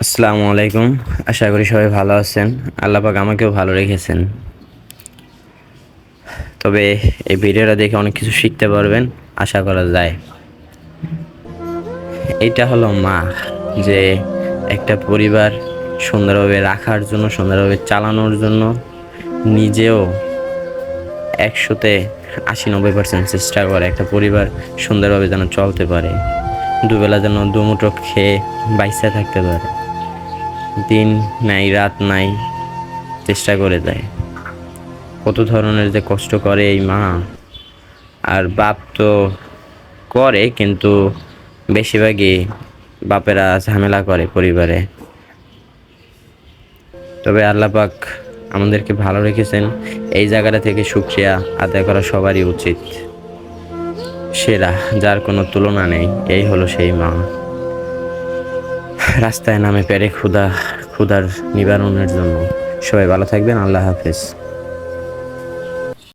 আসসালামু আলাইকুম। আশা করি সবাই ভালো আছেন। আল্লাহ পাক আমাকেও ভালো রেখেছেন। তবে এই ভিডিওটা দেখে অনেক কিছু শিখতে পারবেন আশা করা যায়। এটা হলো মা, যে একটা পরিবার সুন্দরভাবে রাখার জন্য, সুন্দরভাবে চালানোর জন্য নিজেও 100-90% চেষ্টা করে একটা পরিবার সুন্দরভাবে যেন চলতে পারে, দুবেলা যেন দুমুঠো খেয়ে বাইসা থাকতে পারে। দিন নাই রাত নাই চেষ্টা করে যায়। কত ধরনের যে কষ্ট করে এই মা। আর বাপ তো করে, কিন্তু বেশিরভাগই বাপেরা ঝামেলা করে পরিবারে। তবে আল্লাহ পাক আমাদেরকে ভালো রেখেছেন, এই জায়গাটা থেকে শুকরিয়া আদায় করা সবারই উচিত। সেরা, যার কোনো তুলনা নেই, এই হলো সেই মা। রাস্তায় নামে পেরে ক্ষুধার নিবারণের জন্য। সবাই ভালো থাকবেন। আল্লাহ হাফেজ।